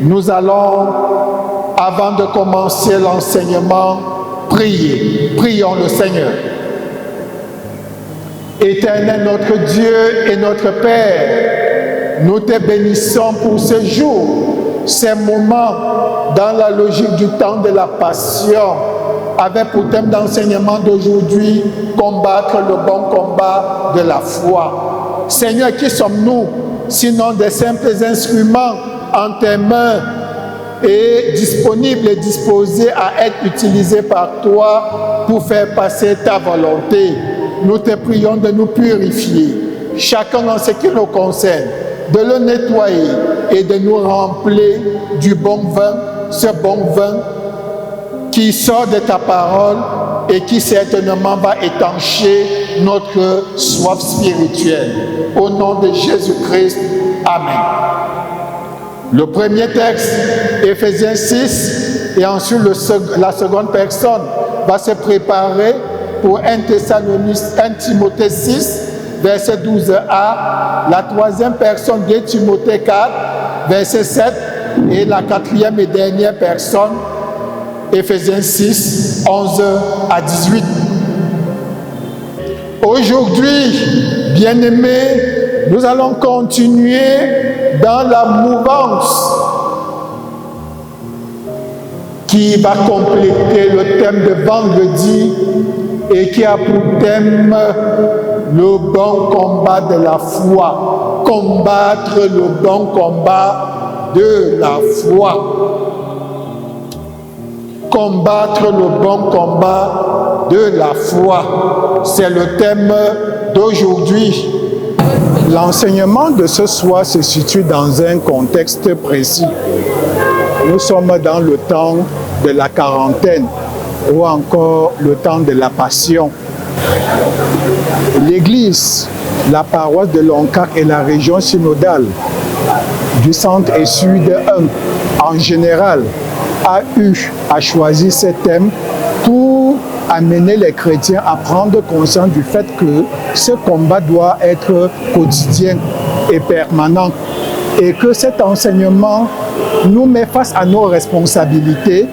Nous allons, avant de commencer l'enseignement, prier. Prions le Seigneur. Éternel notre Dieu et notre Père, nous te bénissons pour ce jour, ces moments dans la logique du temps de la passion, avec pour thème d'enseignement d'aujourd'hui, combattre le bon combat de la foi. Seigneur, qui sommes-nous, sinon des simples instruments en tes mains et disponibles et disposés à être utilisés par toi pour faire passer ta volonté. Nous te prions de nous purifier, chacun en ce qui nous concerne, de le nettoyer et de nous remplir du bon vin, ce bon vin qui sort de ta parole et qui certainement va étancher notre soif spirituelle. Au nom de Jésus-Christ, Amen. Le premier texte, Éphésiens 6, et ensuite la seconde personne va se préparer pour 1 Timothée 6, verset 12a, la troisième personne, 2 Timothée 4, verset 7, et la quatrième et dernière personne, Éphésiens 6, 11 à 18. Aujourd'hui, bien-aimés, nous allons continuer dans la mouvance qui va compléter le thème de vendredi et qui a pour thème le bon combat de la foi. Combattre le bon combat de la foi. Combattre le bon combat de la foi. C'est le thème d'aujourd'hui. L'enseignement de ce soir se situe dans un contexte précis. Nous sommes dans le temps de la quarantaine ou encore le temps de la passion. L'Église, la paroisse de Loncac et la région synodale du centre et sud 1 en général a choisi ce thème pour amener les chrétiens à prendre conscience du fait que ce combat doit être quotidien et permanent et que cet enseignement nous met face à nos responsabilités,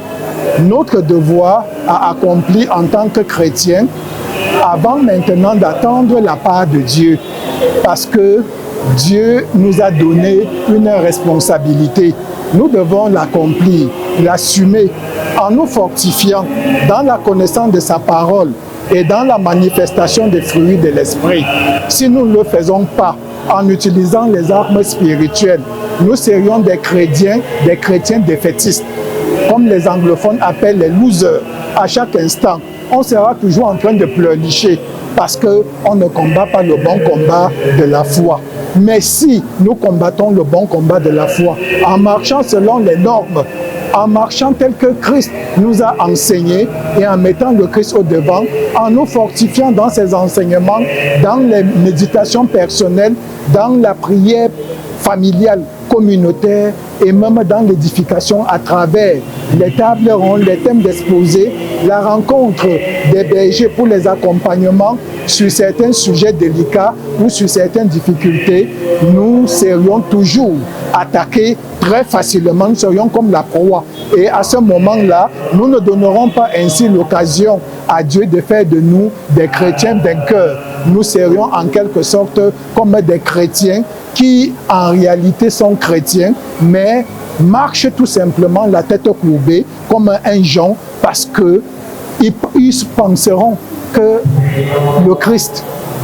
notre devoir à accomplir en tant que chrétiens avant maintenant d'attendre la part de Dieu, parce que Dieu nous a donné une responsabilité. Nous devons l'accomplir, l'assumer en nous fortifiant dans la connaissance de sa parole et dans la manifestation des fruits de l'esprit. Si nous ne le faisons pas en utilisant les armes spirituelles, nous serions des chrétiens défaitistes, comme les anglophones appellent les losers. À chaque instant, on sera toujours en train de pleurnicher parce qu'on ne combat pas le bon combat de la foi. Mais si nous combattons le bon combat de la foi, en marchant selon les normes, en marchant tel que Christ nous a enseigné et en mettant le Christ au devant, en nous fortifiant dans ses enseignements, dans les méditations personnelles, dans la prière familiale, communautaire et même dans l'édification à travers les tables rondes, les thèmes d'exposés, la rencontre des bergers pour les accompagnements sur certains sujets délicats ou sur certaines difficultés, nous serions toujours attaqués très facilement, nous serions comme la proie. Et à ce moment-là, nous ne donnerons pas ainsi l'occasion à Dieu de faire de nous des chrétiens vainqueurs. Nous serions en quelque sorte comme des chrétiens qui en réalité sont chrétiens, mais marchent tout simplement la tête courbée comme un jonc parce qu'ils penseront que le Christ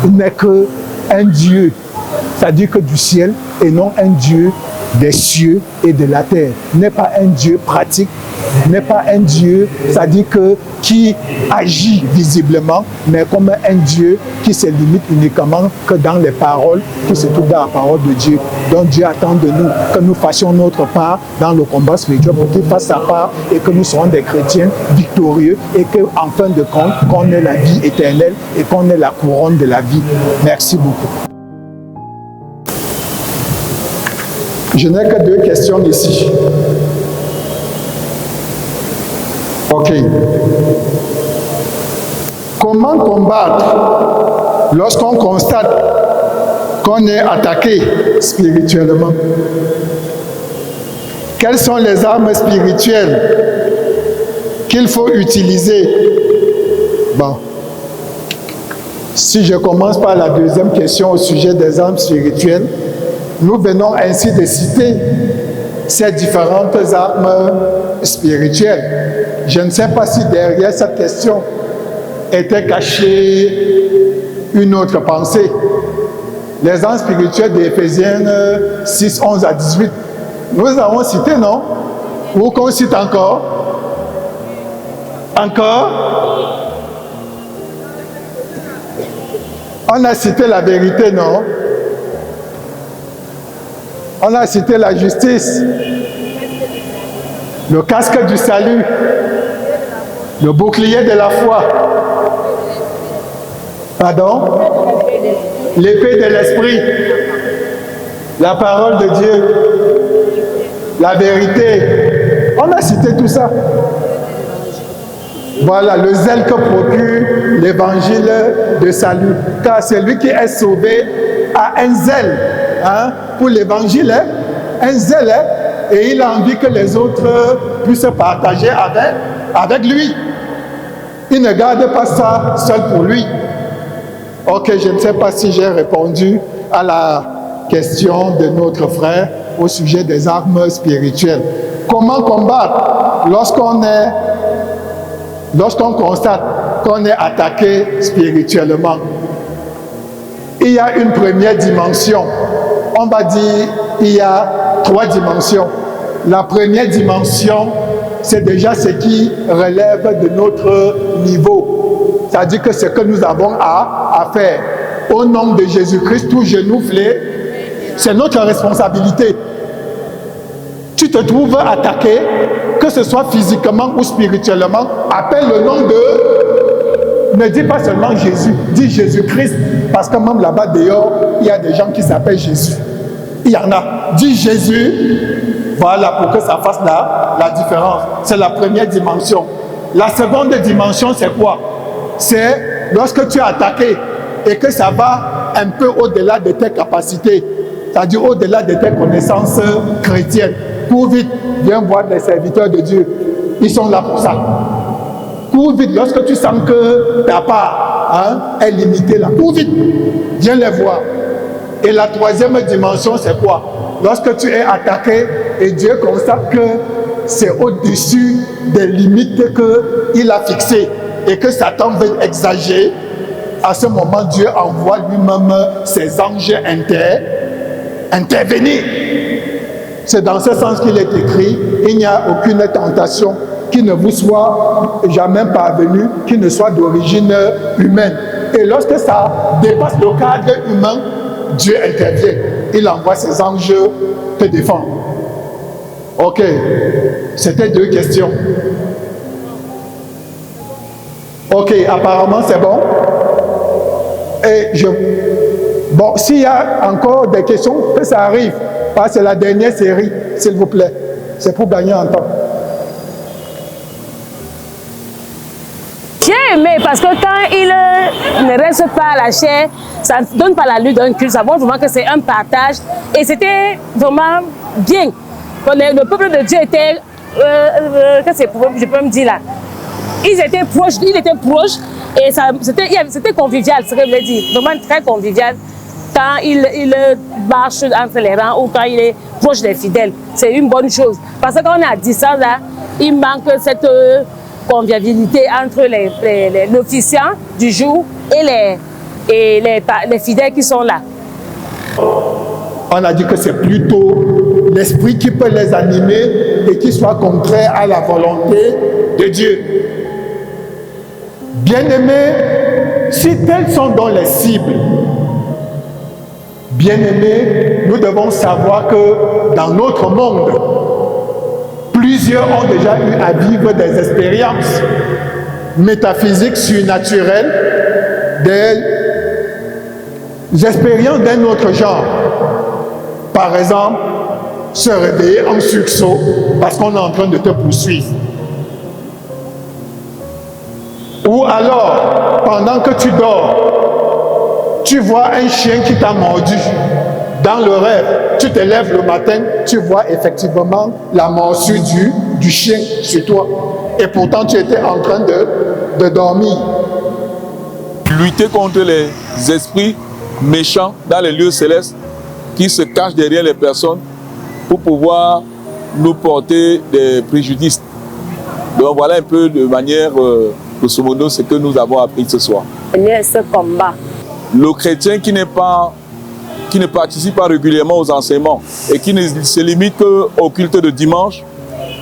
n'est qu'un Dieu, c'est-à-dire que du ciel et non un Dieu des cieux et de la terre, n'est pas un Dieu pratique, n'est pas un Dieu, c'est-à-dire qui agit visiblement, mais comme un Dieu qui se limite uniquement que dans les paroles, qui se trouve dans la parole de Dieu. Donc Dieu attend de nous que nous fassions notre part dans le combat spirituel pour qu'il fasse sa part et que nous soyons des chrétiens victorieux et qu'en fin de compte, qu'on ait la vie éternelle et qu'on ait la couronne de la vie. Merci beaucoup. Je n'ai que 2 questions ici. Ok. Comment combattre lorsqu'on constate qu'on est attaqué spirituellement? Quelles sont les armes spirituelles qu'il faut utiliser? Bon. Si je commence par la deuxième question au sujet des armes spirituelles, nous venons ainsi de citer ces différentes armes spirituelles. Je ne sais pas si derrière cette question était cachée une autre pensée. Les armes spirituelles d'Éphésiens 6, 11 à 18. Nous avons cité, non? Ou qu'on cite encore? Encore? On a cité la vérité, non? On a cité la justice, le casque du salut, le bouclier de la foi. Pardon? L'épée de l'esprit, la parole de Dieu, la vérité. On a cité tout ça. Voilà, le zèle que procure l'évangile de salut. Car celui qui est sauvé a un zèle pour l'évangile, un zèle, et il a envie que les autres puissent partager avec lui. Il ne garde pas ça seul pour lui. Ok, je ne sais pas si j'ai répondu à la question de notre frère au sujet des armes spirituelles. Comment combattre lorsqu'on constate qu'on est attaqué spirituellement? Il y a une première dimension. On va dire il y a 3 dimensions. La première dimension, c'est déjà ce qui relève de notre niveau. C'est-à-dire que ce que nous avons à faire. Au nom de Jésus-Christ, tout genou fléché, c'est notre responsabilité. Tu te trouves attaqué, que ce soit physiquement ou spirituellement, appelle le nom de... Ne dis pas seulement Jésus, dis Jésus-Christ, parce que même là-bas dehors, il y a des gens qui s'appellent Jésus. Il y en a. Dis Jésus, voilà, pour que ça fasse la différence. C'est la première dimension. La seconde dimension, c'est quoi? C'est lorsque tu es attaqué et que ça va un peu au-delà de tes capacités, c'est-à-dire au-delà de tes connaissances chrétiennes. Cours vite, viens voir les serviteurs de Dieu. Ils sont là pour ça. Cours vite, lorsque tu sens que ta part est limitée là, cours vite, viens les voir. Et la troisième dimension, c'est quoi? Lorsque tu es attaqué et Dieu constate que c'est au-dessus des limites qu'il a fixées et que Satan veut exagérer, à ce moment, Dieu envoie lui-même ses anges intervenir. C'est dans ce sens qu'il est écrit, il n'y a aucune tentation qui ne vous soit jamais parvenue, qui ne soit d'origine humaine. Et lorsque ça dépasse le cadre humain, Dieu intervient. Il envoie ses anges te défendre. Ok, c'était 2 questions. Ok, apparemment c'est bon. Et bon, s'il y a encore des questions, que ça arrive. Parce que c'est la dernière série, s'il vous plaît. C'est pour gagner en temps. J'ai aimé parce que quand il ne reste pas à la chair, ça ne donne pas la lutte d'un culte. Ça montre vraiment que c'est un partage. Et c'était vraiment bien. Le peuple de Dieu était, je peux me dire là, ils étaient proches et c'était convivial, ce que je voulais dire. Vraiment très convivial. Quand il marche entre les rangs ou quand il est proche des fidèles, c'est une bonne chose. Parce que quand on est à distance, là, il manque cette convivialité entre l'officiant du jour et les fidèles qui sont là. On a dit que c'est plutôt l'esprit qui peut les animer et qui soit contraire à la volonté de Dieu. Bien-aimés, si telles sont donc les cibles, bien-aimés, nous devons savoir que dans notre monde, plusieurs ont déjà eu à vivre des expériences métaphysiques, surnaturelles, des expériences d'un autre genre. Par exemple, se réveiller en sursaut parce qu'on est en train de te poursuivre. Ou alors, pendant que tu dors, tu vois un chien qui t'a mordu dans le rêve, tu te lèves le matin, tu vois effectivement la morsure du chien sur toi. Et pourtant, tu étais en train de dormir. Lutter contre les esprits méchants dans les lieux célestes qui se cachent derrière les personnes pour pouvoir nous porter des préjudices. Donc voilà un peu de manière, grosso modo, ce que nous avons appris ce soir. Ce combat. Le chrétien qui ne participe pas régulièrement aux enseignements et qui ne se limite qu'au culte de dimanche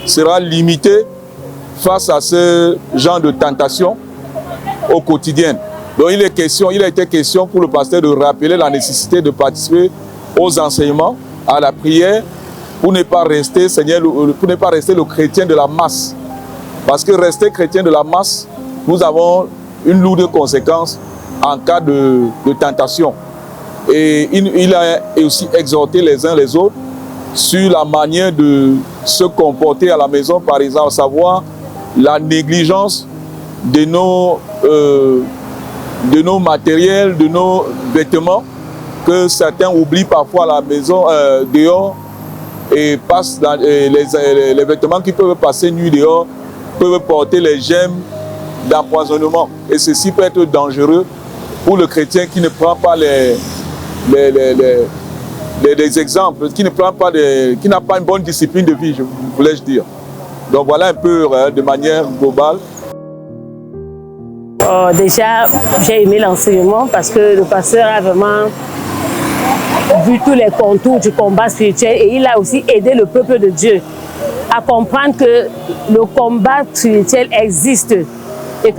sera limité face à ce genre de tentation au quotidien. Donc il a été question pour le pasteur de rappeler la nécessité de participer aux enseignements, à la prière, pour ne pas rester, pour ne pas rester le chrétien de la masse. Parce que rester chrétien de la masse, nous avons une lourde conséquence en cas de tentation. Et il a aussi exhorté les uns les autres sur la manière de se comporter à la maison, par exemple, à savoir la négligence de nos matériels, de nos vêtements, que certains oublient parfois à la maison, dehors, et passent dans, les vêtements qui peuvent passer nuit dehors, peuvent porter les gemmes d'empoisonnement. Et ceci peut être dangereux pour le chrétien qui ne prend pas les exemples, qui n'a pas une bonne discipline de vie, voulais-je dire. Donc voilà un peu de manière globale. Déjà, j'ai aimé l'enseignement parce que le pasteur a vraiment vu tous les contours du combat spirituel et il a aussi aidé le peuple de Dieu à comprendre que le combat spirituel existe et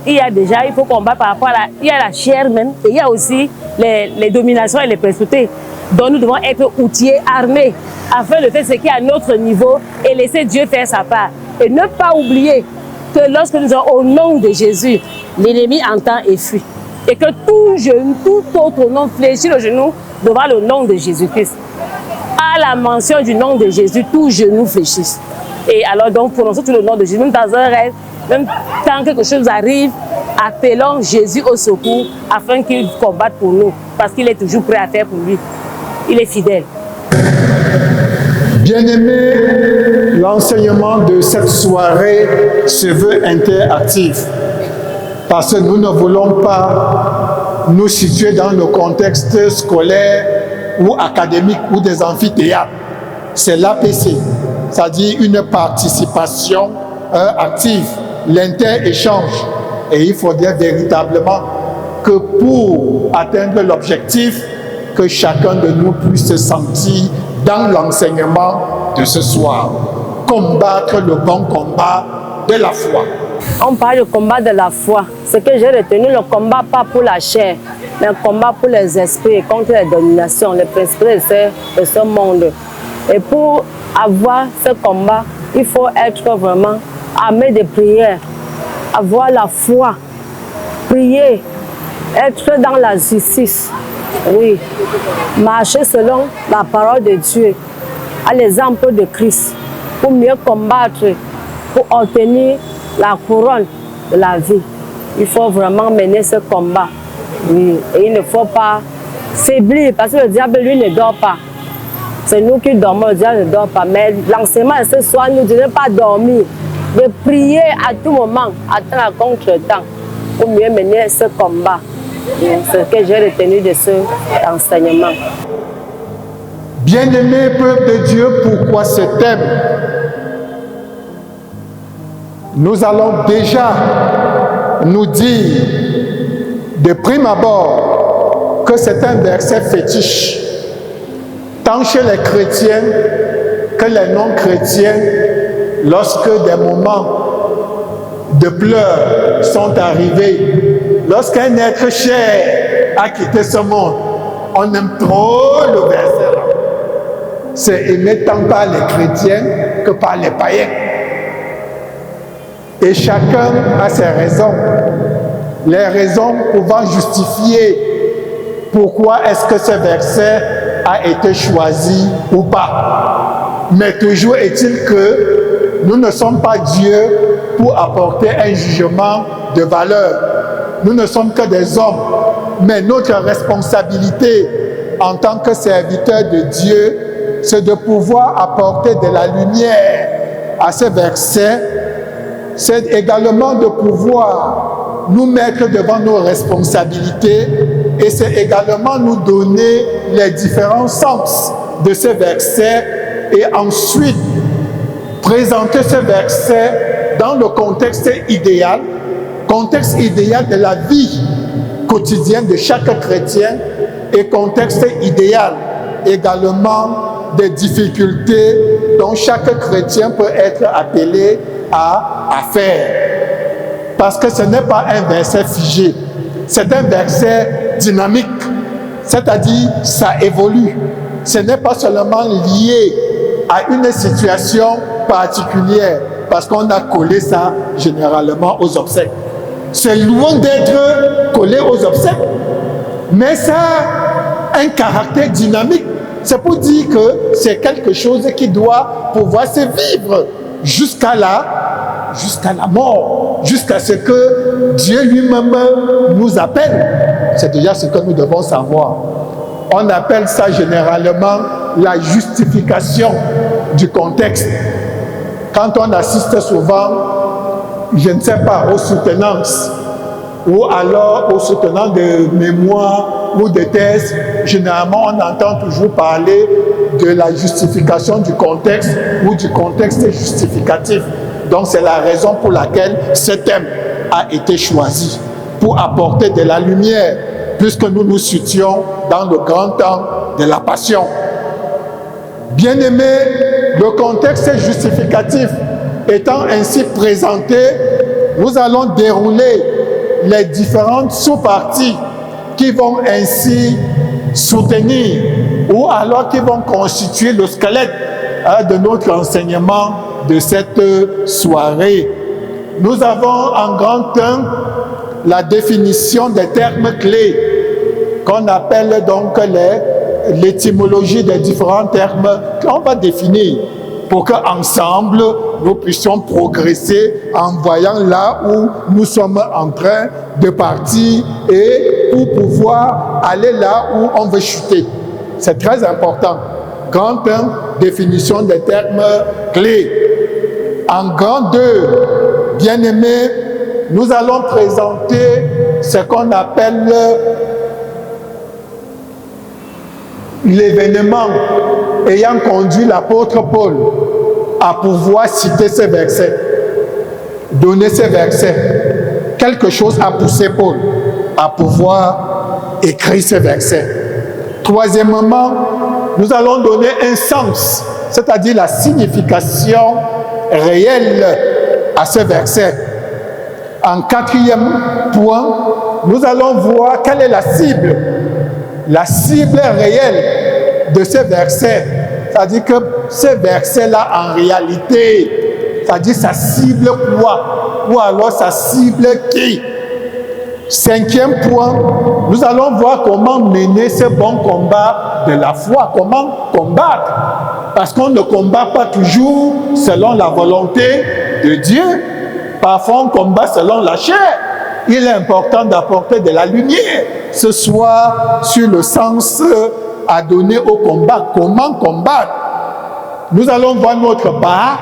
il faut combattre par rapport à la chair même, et il y a aussi les dominations et les principautés. Donc nous devons être outillés, armés, afin de faire ce qui est à notre niveau et laisser Dieu faire sa part. Et ne pas oublier que lorsque nous sommes au nom de Jésus, l'ennemi entend et fuit. Et que tout autre nom fléchit le genou devant le nom de Jésus-Christ. À la mention du nom de Jésus, tout genou fléchisse. Et alors donc, prononçons tout le nom de Jésus, même dans un rêve, même quand quelque chose arrive, appelons Jésus au secours afin qu'il combatte pour nous, parce qu'il est toujours prêt à faire pour lui. Il est fidèle. Bien-aimés, l'enseignement de cette soirée se veut interactif, parce que nous ne voulons pas nous situer dans le contexte scolaire ou académique ou des amphithéâtres. C'est l'APC, c'est-à-dire une participation active, l'inter-échange. Et il faudrait véritablement que pour atteindre l'objectif, que chacun de nous puisse se sentir dans l'enseignement de ce soir. Combattre le bon combat de la foi. On parle du combat de la foi. Ce que j'ai retenu, le combat pas pour la chair, mais un combat pour les esprits, contre les dominations, les principautés de ce monde. Et pour avoir ce combat, il faut être vraiment armé de prière, avoir la foi, prier, être dans la justice. Oui, marcher selon la parole de Dieu, à l'exemple de Christ, pour mieux combattre, pour obtenir la couronne de la vie. Il faut vraiment mener ce combat. Oui, et il ne faut pas faiblir, parce que le diable, lui, ne dort pas. C'est nous qui dormons, le diable ne dort pas. Mais l'enseignement de ce soir nous dit de ne pas dormir, de prier à tout moment, attendre à contre-temps, pour mieux mener ce combat. C'est ce que j'ai retenu de ce enseignement. Bien-aimé peuple de Dieu, pourquoi ce thème? Nous allons déjà nous dire de prime abord que c'est un verset fétiche, tant chez les chrétiens que les non-chrétiens, lorsque des moments de pleurs sont arrivés, lorsqu'un être cher a quitté ce monde, on aime trop le verset là. C'est aimé tant par les chrétiens que par les païens. Et chacun a ses raisons. Les raisons pouvant justifier pourquoi est-ce que ce verset a été choisi ou pas. Mais toujours est-il que nous ne sommes pas Dieu pour apporter un jugement de valeur. Nous ne sommes que des hommes, mais notre responsabilité en tant que serviteur de Dieu, c'est de pouvoir apporter de la lumière à ces versets. C'est également de pouvoir nous mettre devant nos responsabilités et c'est également nous donner les différents sens de ces versets et ensuite présenter ces versets dans le contexte idéal de la vie quotidienne de chaque chrétien et contexte idéal également des difficultés dont chaque chrétien peut être appelé à faire. Parce que ce n'est pas un verset figé, c'est un verset dynamique, c'est-à-dire ça évolue. Ce n'est pas seulement lié à une situation particulière, parce qu'on a collé ça généralement aux obsèques. C'est loin d'être collé aux obsèques, mais ça a un caractère dynamique. C'est pour dire que c'est quelque chose qui doit pouvoir se vivre jusqu'à la mort, jusqu'à ce que Dieu lui-même nous appelle. C'est déjà ce que nous devons savoir. On appelle ça généralement la justification du contexte. Quand on assiste souvent, je ne sais pas, aux soutenances, ou alors aux soutenants de mémoire ou de thèse, généralement on entend toujours parler de la justification du contexte ou du contexte justificatif. Donc c'est la raison pour laquelle ce thème a été choisi, pour apporter de la lumière, puisque nous nous situons dans le grand temps de la passion. Bien-aimés, le contexte justificatif étant ainsi présenté, nous allons dérouler les différentes sous-parties qui vont ainsi soutenir ou alors qui vont constituer le squelette de notre enseignement de cette soirée. Nous avons en grand 1 la définition des termes clés qu'on appelle donc l'étymologie des différents termes qu'on va définir pour qu'ensemble nous puissions progresser en voyant là où nous sommes en train de partir et pour pouvoir aller là où on veut chuter. C'est très important. Grand 1, définition des termes clés. En grand 2, bien-aimés, nous allons présenter ce qu'on appelle l'événement ayant conduit l'apôtre Paul à pouvoir citer ces versets, donner ces versets. Quelque chose a poussé Paul à pouvoir écrire ces versets. Troisièmement, nous allons donner un sens, c'est-à-dire la signification réelle à ces versets. En 4e point, nous allons voir quelle est la cible réelle de ces versets. C'est-à-dire que ces versets-là, en réalité, c'est-à-dire ça cible quoi? Ou alors ça cible qui? 5e point, nous allons voir comment mener ce bon combat de la foi, comment combattre. Parce qu'on ne combat pas toujours selon la volonté de Dieu. Parfois, on combat selon la chair. Il est important d'apporter de la lumière ce soir sur le sens à donner au combat. Comment combattre? Nous allons voir notre part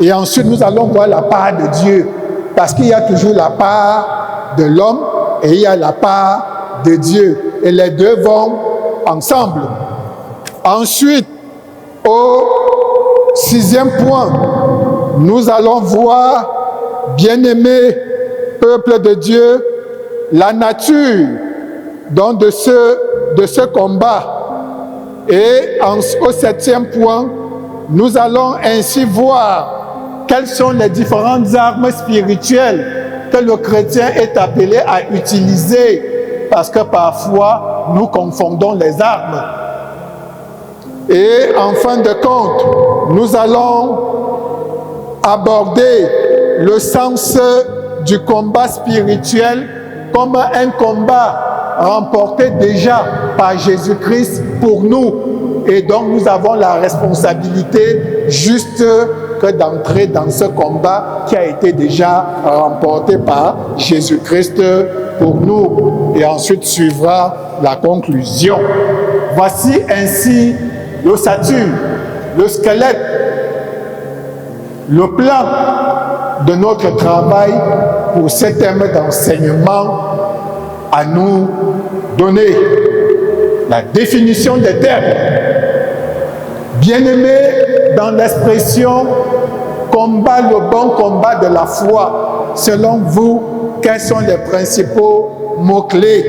et ensuite nous allons voir la part de Dieu. Parce qu'il y a toujours la part de l'homme et il y a la part de Dieu. Et les deux vont ensemble. Ensuite, au 6e point, nous allons voir, bien-aimés, peuple de Dieu, la nature donc de ce combat. Et au 7e point, nous allons ainsi voir quelles sont les différentes armes spirituelles que le chrétien est appelé à utiliser, parce que parfois nous confondons les armes. Et en fin de compte, nous allons aborder le sens du combat spirituel comme un combat remporté déjà par Jésus-Christ pour nous. Et donc nous avons la responsabilité juste que d'entrer dans ce combat qui a été déjà remporté par Jésus-Christ pour nous. Et ensuite suivra la conclusion. Voici ainsi l'ossature, le squelette, le plan de notre travail pour ce thème d'enseignement à nous donner. La définition des termes. Bien-aimés, dans l'expression « combat le bon combat de la foi », selon vous, quels sont les principaux mots-clés?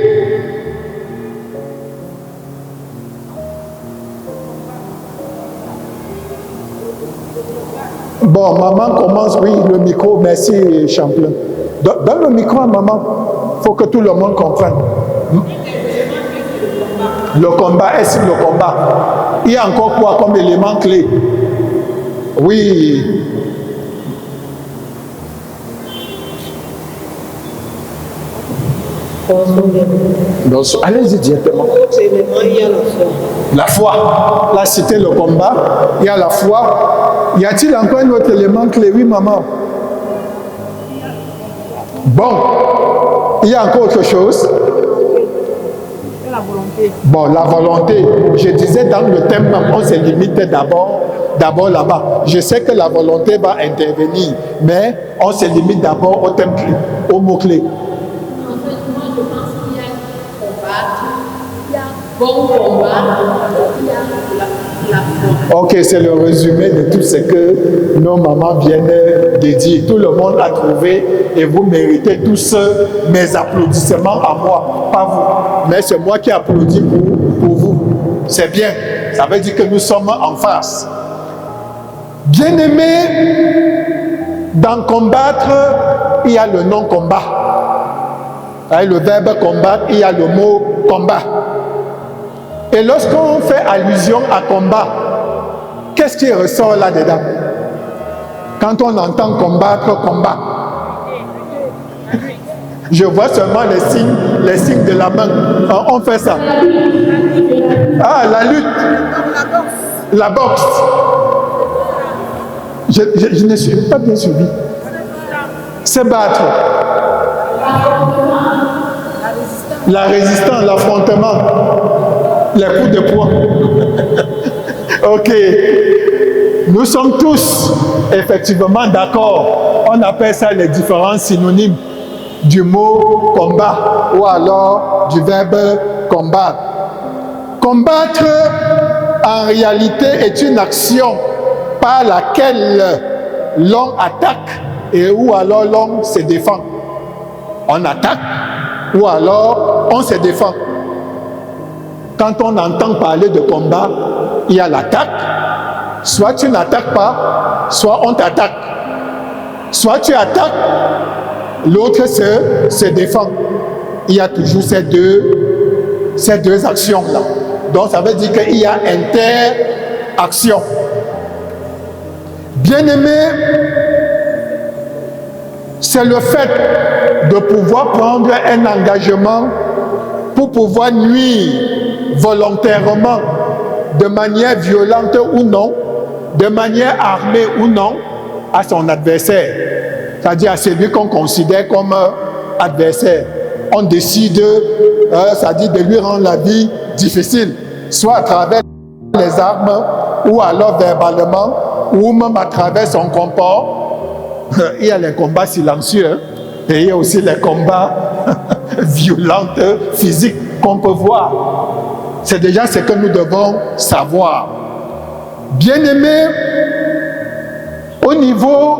Bon, maman commence, oui, le micro, merci Champlain. Donne le micro à maman, il faut que tout le monde comprenne. Le combat, est-ce le combat? Il y a encore quoi comme élément clé? Oui. Allez-y directement. La foi. Là, c'était le combat. Il y a la foi. Y a-t-il encore un autre élément clé? Oui, maman. Bon. Il y a encore autre chose? La volonté. Bon, la volonté. Je disais dans le thème, on se limite d'abord là-bas. Je sais que la volonté va intervenir, mais on se limite d'abord au thème clé, au mot-clé. Bon combat, ok, c'est le résumé de tout ce que nos mamans viennent de dire. Tout le monde a trouvé et vous méritez tous mes applaudissements à moi, pas vous. Mais c'est moi qui applaudis pour vous. C'est bien. Ça veut dire que nous sommes en face. Bien-aimés, dans combattre, il y a le non-combat. Le verbe combattre, il y a le mot combat. Et lorsqu'on fait allusion à combat, qu'est-ce qui ressort là-dedans? Quand on entend combattre, combat. Je vois seulement les signes de la main. On fait ça. Ah, la lutte. La boxe. Je ne suis pas bien suivi. C'est battre. La résistance, l'affrontement. Les coups de poing. Ok. Nous sommes tous effectivement d'accord. On appelle ça les différents synonymes du mot combat ou alors du verbe combattre. Combattre, en réalité, est une action par laquelle l'on attaque et ou alors l'on se défend. On attaque ou alors on se défend. Quand on entend parler de combat, il y a l'attaque. Soit tu n'attaques pas, soit on t'attaque. Soit tu attaques, l'autre se défend. Il y a toujours ces deux actions-là. Donc ça veut dire qu'il y a interaction. Bien-aimé, c'est le fait de pouvoir prendre un engagement pour pouvoir nuire volontairement, de manière violente ou non, de manière armée ou non, à son adversaire, c'est-à-dire à celui qu'on considère comme adversaire. On décide, c'est-à-dire de lui rendre la vie difficile, soit à travers les armes, ou alors verbalement, ou même à travers son comport. Il y a les combats silencieux, et il y a aussi les combats violents, physiques, qu'on peut voir. C'est déjà ce que nous devons savoir. Bien-aimés, au niveau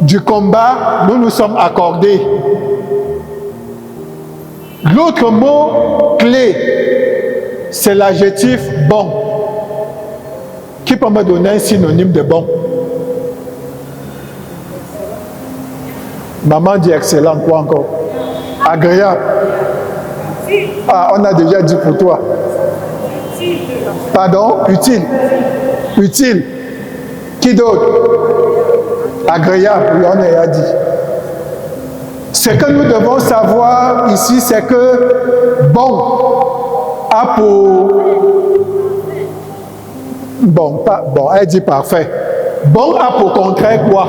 du combat, nous nous sommes accordés. L'autre mot clé, c'est l'adjectif bon. Qui peut me donner un synonyme de bon? Maman dit excellent, quoi encore? Agréable. Ah, on a déjà dit pour toi. Pardon? Utile. Utile. Qui d'autre? Agréable, oui, on a dit. Ce que nous devons savoir ici, c'est que bon a pour... Bon, elle dit parfait. Bon a pour contraire quoi?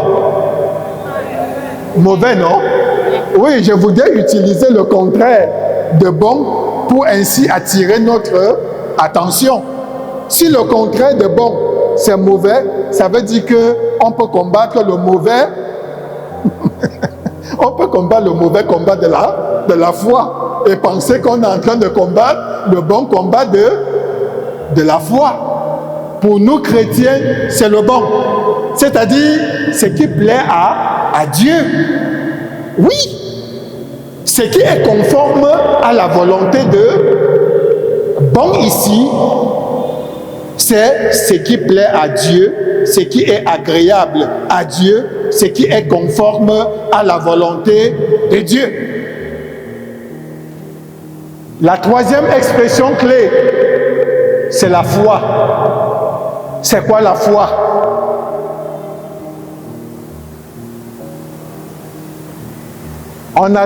Mauvais, non? Oui, je voudrais utiliser le contraire de bon pour ainsi attirer notre Attention, si le contraire de bon, c'est mauvais, ça veut dire qu'on peut combattre le mauvais. On peut combattre le mauvais combat de la foi et penser qu'on est en train de combattre le bon combat de la foi. Pour nous chrétiens, c'est le bon. C'est-à-dire ce qui plaît à Dieu. Oui. Ce qui est conforme à la volonté de bon ici, c'est ce qui plaît à Dieu, ce qui est agréable à Dieu, ce qui est conforme à la volonté de Dieu. La troisième expression clé, c'est la foi. C'est quoi la foi? On a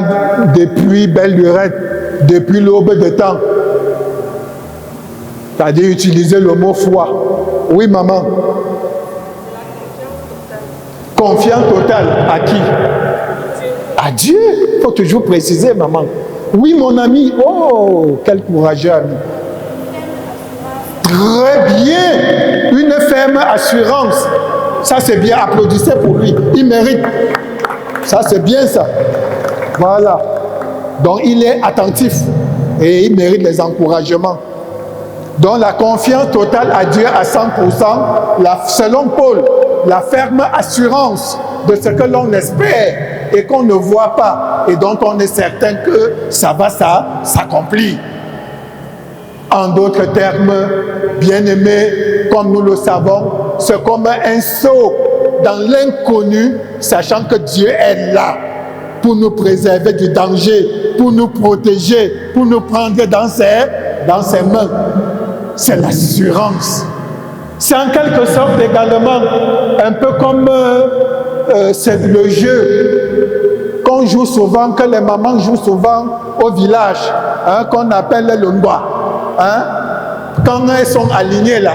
depuis belle lurette, depuis l'aube de temps, c'est-à-dire utiliser le mot foi. Oui, maman. Confiance totale à qui? À Dieu. Il faut toujours préciser, maman. Oui, mon ami. Oh, quel courageux ami. Très bien. Une ferme assurance. Ça, c'est bien. Applaudissez pour lui. Il mérite. Ça, c'est bien ça. Voilà. Donc, il est attentif et il mérite les encouragements. Donc, la confiance totale à Dieu à 100%, selon Paul, la ferme assurance de ce que l'on espère et qu'on ne voit pas et dont on est certain que ça va s'accomplir. En d'autres termes, bien-aimés, comme nous le savons, c'est comme un saut dans l'inconnu, sachant que Dieu est là pour nous préserver du danger, pour nous protéger, pour nous prendre dans ses mains. C'est l'assurance. C'est en quelque sorte également un peu comme c'est le jeu qu'on joue souvent, que les mamans jouent souvent au village, hein, qu'on appelle le ngwa. Hein? Quand elles sont alignées là,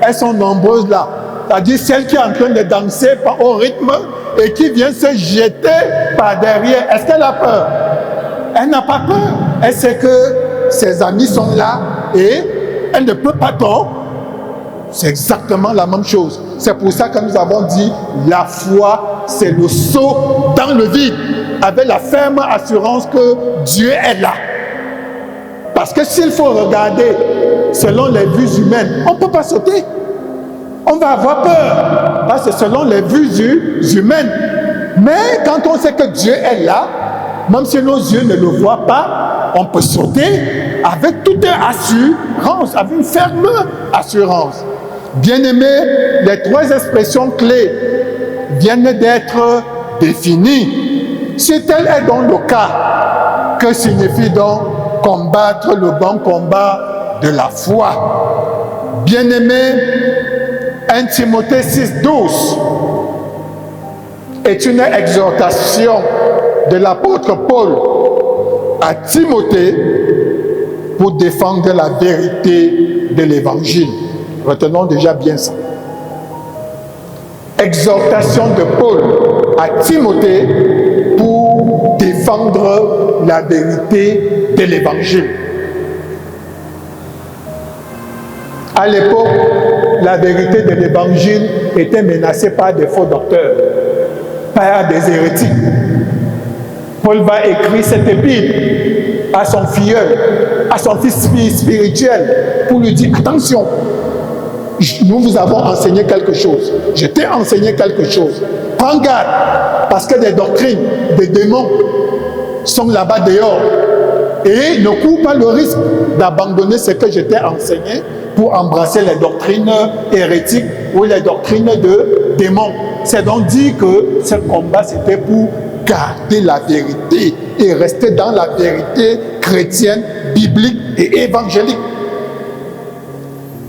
elles sont nombreuses là, c'est-à-dire celle qui est en train de danser au rythme et qui vient se jeter par derrière. Est-ce qu'elle a peur? Elle n'a pas peur. Elle sait que ses amis sont là et elle ne peut pas tomber. C'est exactement la même chose. C'est pour ça que nous avons dit la foi, c'est le saut dans le vide avec la ferme assurance que Dieu est là. Parce que s'il faut regarder selon les vues humaines, on ne peut pas sauter. On va avoir peur. Parce que selon les vues humaines. Mais quand on sait que Dieu est là, même si nos yeux ne le voient pas, on peut sauter avec toute assurance, avec une ferme assurance. Bien-aimés, les trois expressions clés viennent d'être définies. Si tel est donc le cas, que signifie donc combattre le bon combat de la foi? Bien-aimés, 1 Timothée 6,12 est une exhortation de l'apôtre Paul à Timothée pour défendre la vérité de l'évangile. Retenons déjà bien ça. Exhortation de Paul à Timothée pour défendre la vérité de l'évangile. À l'époque, la vérité de l'évangile était menacée par des faux docteurs, par des hérétiques. Paul va écrire cette épître à son filleul, à son fils spirituel, pour lui dire attention, nous vous avons enseigné quelque chose, je t'ai enseigné quelque chose. Prends garde, parce que des doctrines, des démons sont là-bas dehors. Et ne cours pas le risque d'abandonner ce que je t'ai enseigné pour embrasser les doctrines hérétiques ou les doctrines de démons. C'est donc dit que ce combat, c'était pour garder la vérité et rester dans la vérité chrétienne, biblique et évangélique.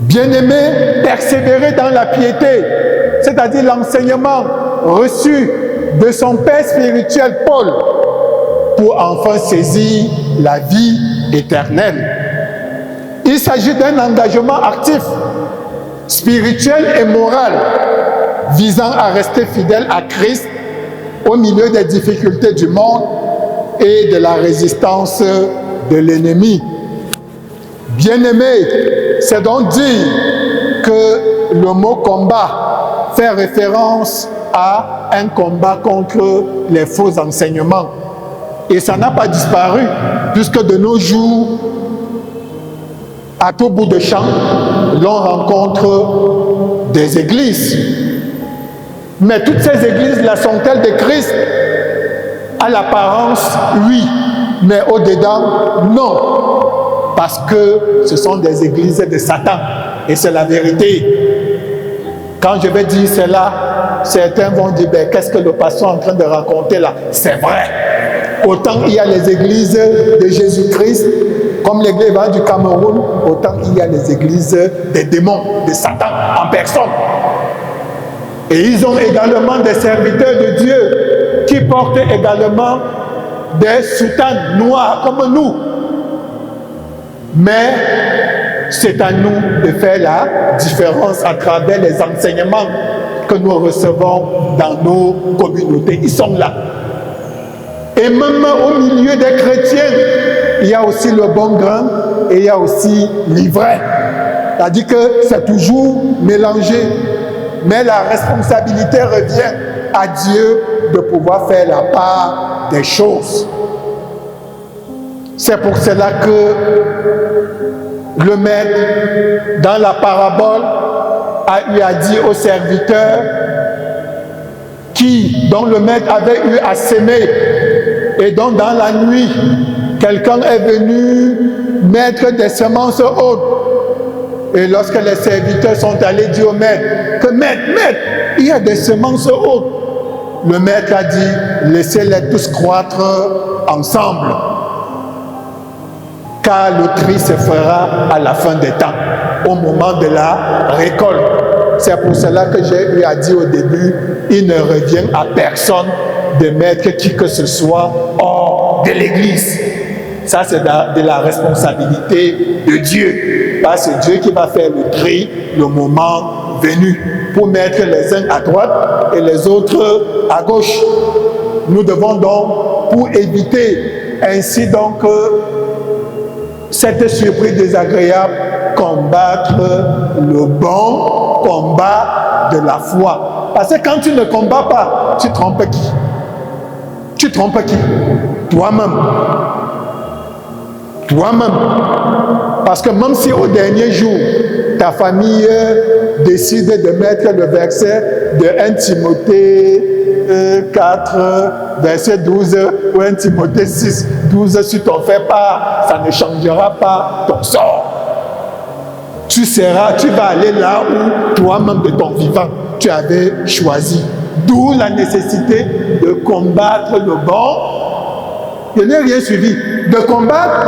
Bien-aimés, persévérer dans la piété, c'est-à-dire l'enseignement reçu de son père spirituel Paul, pour enfin saisir la vie éternelle. Il s'agit d'un engagement actif, spirituel et moral, visant à rester fidèle à Christ au milieu des difficultés du monde et de la résistance de l'ennemi. Bien-aimés, c'est donc dire que le mot combat fait référence à un combat contre les faux enseignements. Et ça n'a pas disparu, puisque de nos jours, à tout bout de champ, l'on rencontre des églises. Mais toutes ces églises-là sont-elles de Christ? À l'apparence, oui, mais au-dedans, non. Parce que ce sont des églises de Satan. Et c'est la vérité. Quand je vais dire cela, certains vont dire, ben, qu'est-ce que le pasteur est en train de raconter là? C'est vrai. Autant il y a les églises de Jésus-Christ, comme l'église du Cameroun, autant il y a les églises des démons, de Satan en personne. Et ils ont également des serviteurs de Dieu qui portent également des soutanes noires comme nous. Mais c'est à nous de faire la différence à travers les enseignements que nous recevons dans nos communautés. Ils sont là. Et même au milieu des chrétiens, il y a aussi le bon grain et il y a aussi l'ivraie. C'est-à-dire que c'est toujours mélangé. Mais la responsabilité revient à Dieu de pouvoir faire la part des choses. C'est pour cela que le maître, dans la parabole, a eu à dire aux serviteurs dont le maître avait eu à s'aimer et dont dans la nuit, quelqu'un est venu mettre des semences hautes. Et lorsque les serviteurs sont allés dire au maître que maître, il y a des semences hautes. Le maître a dit, laissez-les tous croître ensemble. Car le tri se fera à la fin des temps, au moment de la récolte. C'est pour cela que j'ai eu à dire au début, il ne revient à personne de mettre qui que ce soit hors de l'église. Ça, c'est de la responsabilité de Dieu. Parce que c'est Dieu qui va faire le tri le moment venu pour mettre les uns à droite et les autres à gauche. Nous devons donc, pour éviter ainsi donc cette surprise désagréable, combattre le bon combat de la foi. Parce que quand tu ne combats pas, tu trompes qui? Tu trompes qui? Toi-même. Toi-même. Parce que même si au dernier jour, ta famille décide de mettre le verset de 1 Timothée 4, verset 12, ou 1 Timothée 6, 12 sur ton fait part, ça ne changera pas ton sort. Tu vas aller là où toi-même de ton vivant, tu avais choisi. D'où la nécessité de combattre le bon. Je n'ai rien suivi. De combattre.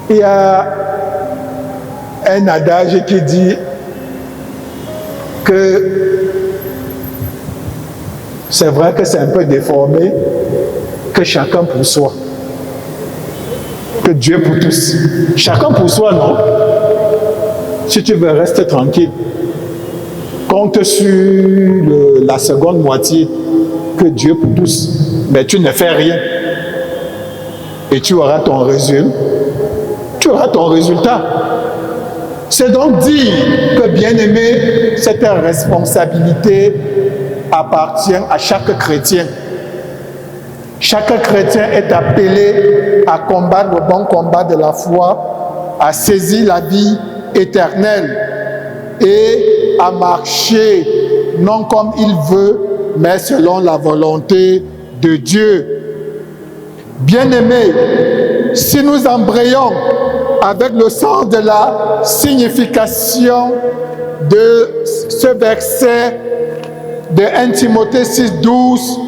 Il y a un adage qui dit que c'est vrai que c'est un peu déformé, que chacun pour soi. Que Dieu pour tous. Chacun pour soi, non? Si tu veux, rester tranquille. Compte sur la seconde moitié, que Dieu pour tous. Mais tu ne fais rien. Et tu auras ton résultat. Tu auras ton résultat. C'est donc dire que, bien-aimé, cette responsabilité appartient à chaque chrétien. Chaque chrétien est appelé à combattre le bon combat de la foi, à saisir la vie éternelle et à marcher non comme il veut, mais selon la volonté de Dieu. Bien-aimés, si nous embrayons avec le sens de la signification de ce verset de 1 Timothée 6, 12,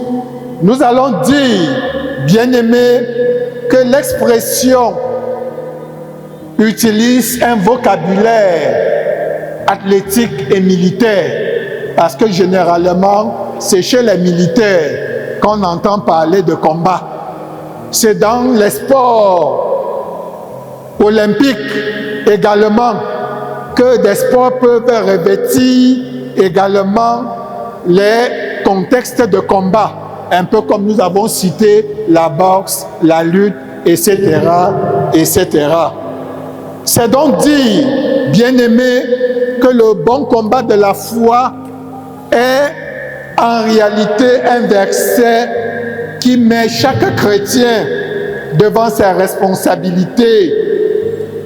nous allons dire, bien-aimés, que l'expression utilise un vocabulaire athlétique et militaire, parce que généralement, c'est chez les militaires qu'on entend parler de combat. C'est dans les sports olympiques également que des sports peuvent revêtir également les contextes de combat. un peu comme nous avons cité la boxe, la lutte, etc., etc. C'est donc dire, bien-aimés, que le bon combat de la foi est en réalité un verset qui met chaque chrétien devant ses responsabilités.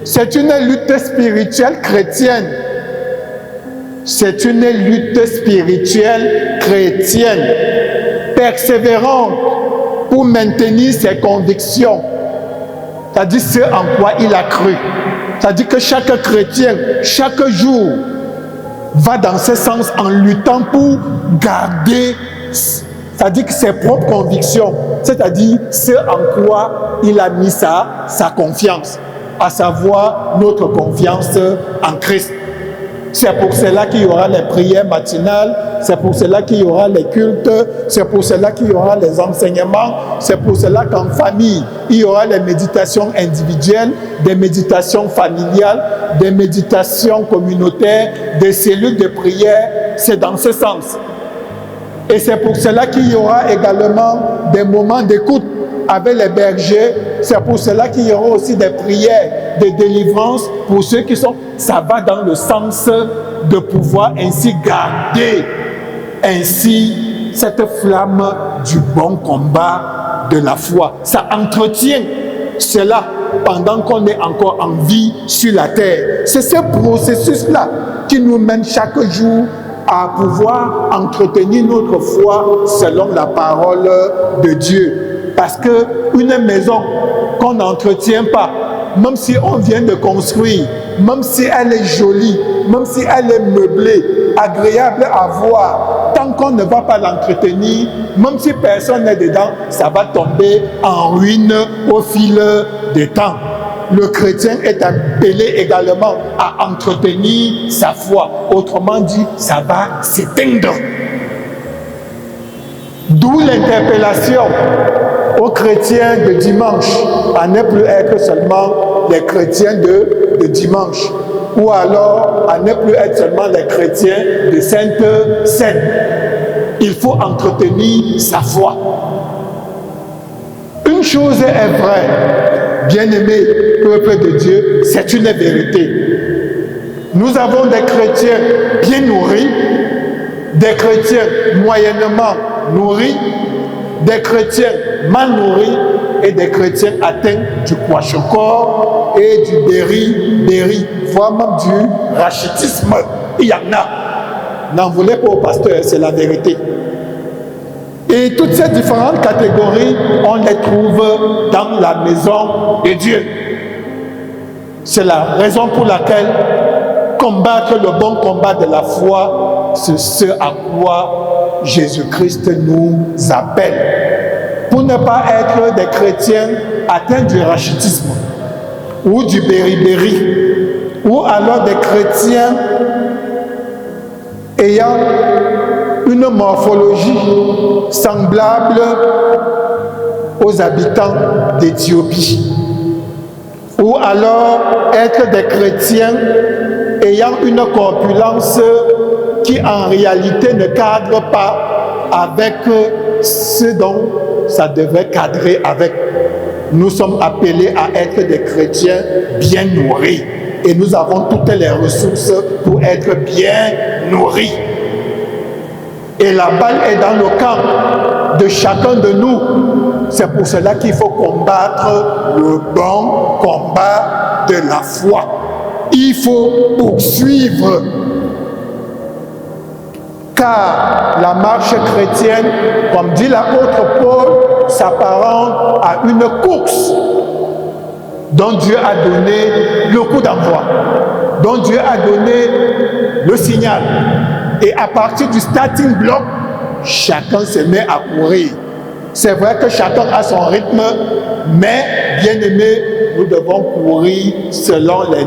C'est une lutte spirituelle chrétienne. C'est une lutte spirituelle chrétienne, persévérante pour maintenir ses convictions, c'est-à-dire ce en quoi il a cru. C'est-à-dire que chaque chrétien, chaque jour, va dans ce sens en luttant pour garder, c'est-à-dire que ses propres convictions, c'est-à-dire ce en quoi il a mis sa confiance, à savoir notre confiance en Christ. C'est pour cela qu'il y aura les prières matinales, c'est pour cela qu'il y aura les cultes, c'est pour cela qu'il y aura les enseignements, c'est pour cela qu'en famille, il y aura les méditations individuelles, des méditations familiales, des méditations communautaires, des cellules de prière, c'est dans ce sens. Et c'est pour cela qu'il y aura également des moments d'écoute avec les bergers, c'est pour cela qu'il y aura aussi des prières de délivrance pour ceux qui sont... Ça va dans le sens de pouvoir ainsi garder ainsi cette flamme du bon combat de la foi. Ça entretient cela pendant qu'on est encore en vie sur la terre. C'est ce processus-là qui nous mène chaque jour à pouvoir entretenir notre foi selon la parole de Dieu. Parce qu'une maison qu'on n'entretient pas, même si on vient de construire, même si elle est jolie, même si elle est meublée, agréable à voir, tant qu'on ne va pas l'entretenir, même si personne n'est dedans, ça va tomber en ruine au fil du temps. Le chrétien est appelé également à entretenir sa foi. Autrement dit, ça va s'éteindre. D'où l'interpellation aux chrétiens de dimanche, à ne plus être seulement les chrétiens de dimanche, ou alors à ne plus être seulement les chrétiens de Sainte Seine. Il faut entretenir sa foi. Une chose est vraie, bien-aimé peuple de Dieu, c'est une vérité. Nous avons des chrétiens bien nourris, des chrétiens moyennement nourris, des chrétiens mal nourris et des chrétiens atteints du kwashiorkor et du béri, voire même du rachitisme. Il y en a. N'en voulez pas au pasteur, c'est la vérité. Et toutes ces différentes catégories, on les trouve dans la maison de Dieu. C'est la raison pour laquelle combattre le bon combat de la foi, c'est ce à quoi Jésus-Christ nous appelle. Pour ne pas être des chrétiens atteints du rachitisme ou du béri-béri, ou alors des chrétiens ayant une morphologie semblable aux habitants d'Éthiopie, ou alors être des chrétiens ayant une corpulence qui en réalité ne cadre pas avec ce dont ça devrait cadrer avec. Nous sommes appelés à être des chrétiens bien nourris et nous avons toutes les ressources pour être bien nourris. Et la balle est dans le camp de chacun de nous. C'est pour cela qu'il faut combattre le bon combat de la foi. Il faut poursuivre. Car la marche chrétienne, comme dit l'apôtre Paul, s'apparente à une course dont Dieu a donné le coup d'envoi, dont Dieu a donné le signal. Et à partir du starting block, chacun se met à courir. C'est vrai que chacun a son rythme, mais bien aimé, nous devons courir selon les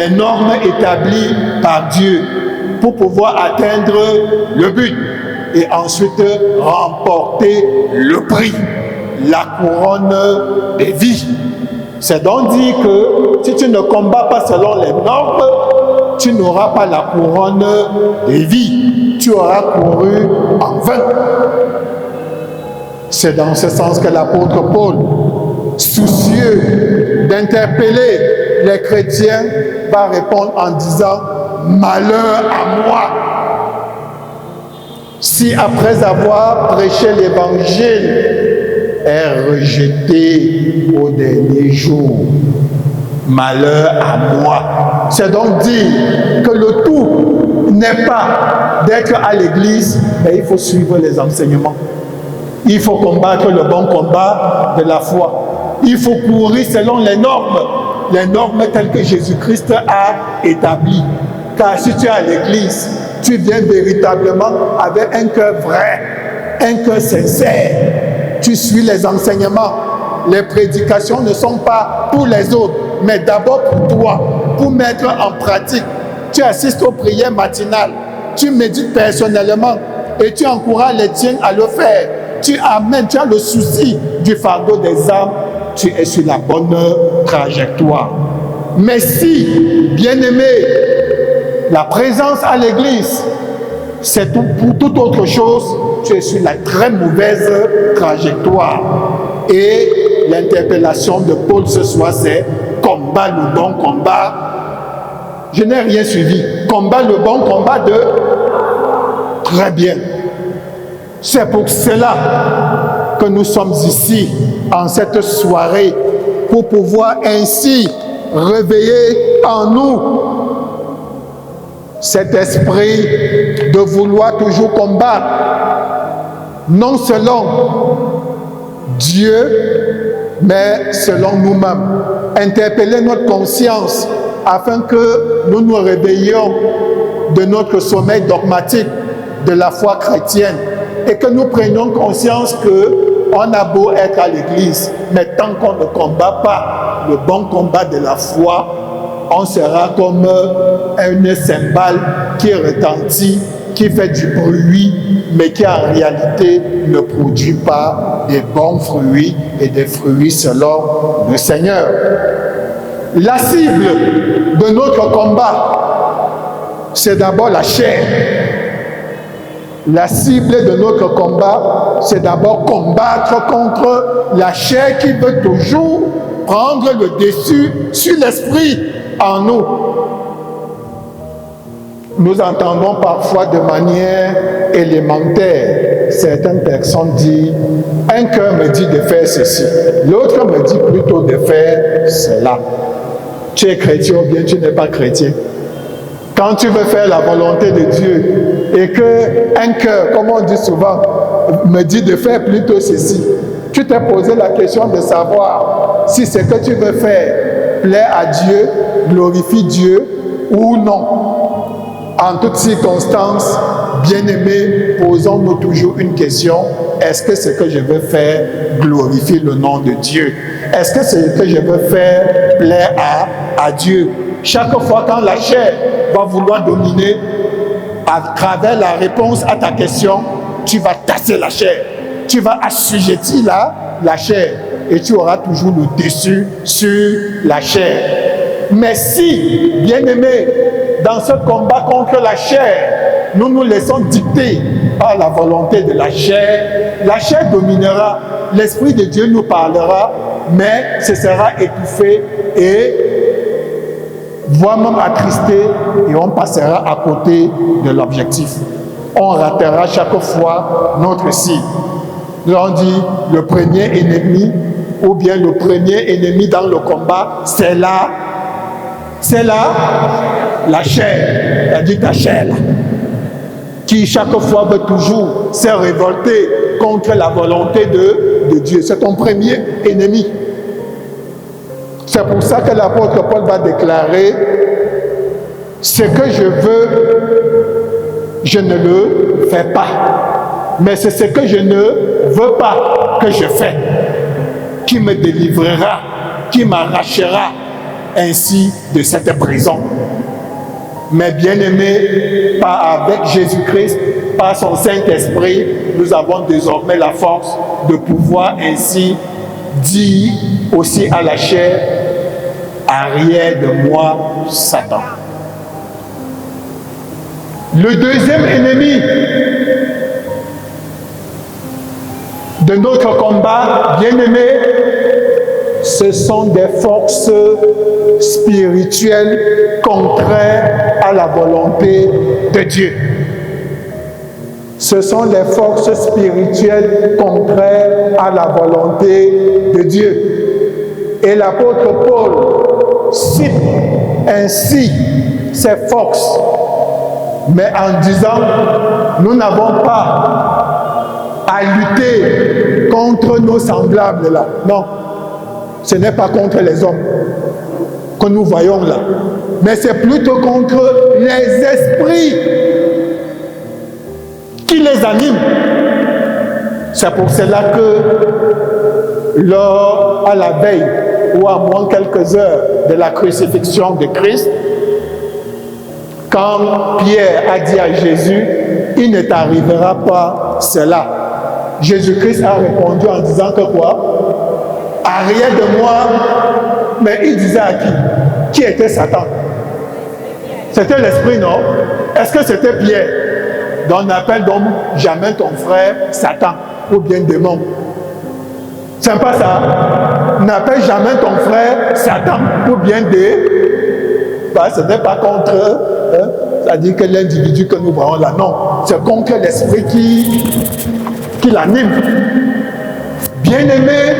normes établies par Dieu pour pouvoir atteindre le but et ensuite remporter le prix, la couronne des vies. C'est donc dire que si tu ne combats pas selon les normes, tu n'auras pas la couronne des vies. tu auras couru en vain. C'est dans ce sens que l'apôtre Paul, soucieux d'interpeller les chrétiens, va répondre en disant « Malheur à moi !» Si après avoir prêché l'évangile est rejeté au dernier jour, malheur à moi. C'est donc dire que le tout n'est pas d'être à l'église, mais il faut suivre les enseignements. Il faut combattre le bon combat de la foi. Il faut courir selon les normes telles que Jésus-Christ a établies. Car si tu es à l'église, tu viens véritablement avec un cœur vrai, un cœur sincère. Tu suis les enseignements. Les prédications ne sont pas pour les autres, mais d'abord pour toi, pour mettre en pratique. Tu assistes aux prières matinales, tu médites personnellement et tu encourages les tiens à le faire. Tu amènes, tu as le souci du fardeau des âmes, tu es sur la bonne trajectoire. Mais si, bien-aimé, la présence à l'église, c'est pour toute autre chose, tu es sur la très mauvaise trajectoire. Et l'interpellation de Paul ce soir, c'est combat le bon combat. Je n'ai rien suivi. Combat le bon combat de... Très bien. C'est pour cela que nous sommes ici, en cette soirée, pour pouvoir ainsi réveiller en nous cet esprit de vouloir toujours combattre, non selon Dieu, mais selon nous-mêmes. Interpeller notre conscience afin que nous nous réveillions de notre sommeil dogmatique de la foi chrétienne et que nous prenions conscience qu'on a beau être à l'église, mais tant qu'on ne combat pas le bon combat de la foi, on sera comme un cymbale qui retentit, qui fait du bruit, mais qui en réalité ne produit pas des bons fruits et des fruits selon le Seigneur. La cible de notre combat, c'est d'abord la chair. La cible de notre combat, c'est d'abord combattre contre la chair qui veut toujours prendre le dessus sur l'esprit en nous. Nous entendons parfois de manière élémentaire certaines personnes dire « un cœur me dit de faire ceci, l'autre me dit plutôt de faire cela ». Tu es chrétien ou bien tu n'es pas chrétien. Quand tu veux faire la volonté de Dieu et qu'un cœur, comme on dit souvent, me dit de faire plutôt ceci, tu t'es posé la question de savoir si ce que tu veux faire plaît à Dieu, glorifie Dieu ou non. En toutes circonstances, bien-aimés, posons-nous toujours une question. Est-ce que ce que je veux faire glorifie le nom de Dieu? Est-ce que ce que je veux faire plaît à Dieu? Chaque fois quand la chair va vouloir dominer, à travers la réponse à ta question, tu vas tasser la chair. Tu vas assujettir la chair et tu auras toujours le dessus sur la chair. Mais si, bien-aimés, dans ce combat contre la chair, nous nous laissons dicter par la volonté de la chair dominera, l'Esprit de Dieu nous parlera, mais ce sera étouffé et voire même attristé et on passera à côté de l'objectif. On ratera chaque fois notre cible. Nous avons dit le premier ennemi ou bien le premier ennemi dans le combat, c'est la chair, c'est-à-dire ta chair là, qui chaque fois veut toujours se révolter contre la volonté de Dieu. C'est ton premier ennemi. C'est pour ça que l'apôtre Paul va déclarer « Ce que je veux, je ne le fais pas. Mais c'est ce que je ne veux pas que je fais, qui me délivrera, qui m'arrachera ainsi de cette prison. » Mais bien-aimés, avec Jésus-Christ, par son Saint-Esprit, nous avons désormais la force de pouvoir ainsi dire aussi à la chair, arrière de moi, Satan. Le deuxième ennemi de notre combat, bien-aimé, ce sont des forces spirituelles contraires à la volonté de Dieu. Ce sont les forces spirituelles contraires à la volonté de Dieu. Et l'apôtre Paul cite ainsi ces forces, mais en disant, nous n'avons pas à lutter contre nos semblables là. Non, ce n'est pas contre les hommes que nous voyons là, mais c'est plutôt contre les esprits qui les animent. C'est pour cela que lors, à la veille ou à moins quelques heures de la crucifixion de Christ, quand Pierre a dit à Jésus, il ne t'arrivera pas cela. Jésus-Christ a répondu en disant que quoi? Arrière de moi. Mais il disait à qui? Qui était Satan? C'était l'esprit, non? Est-ce que c'était Pierre? Donc on n'appelle donc jamais ton frère Satan ou bien démon. C'est pas ça. N'appelle jamais ton frère Satan ou bien ce n'est pas contre c'est-à-dire que l'individu que nous voyons là, non. C'est contre l'esprit qui l'anime. Bien-aimé,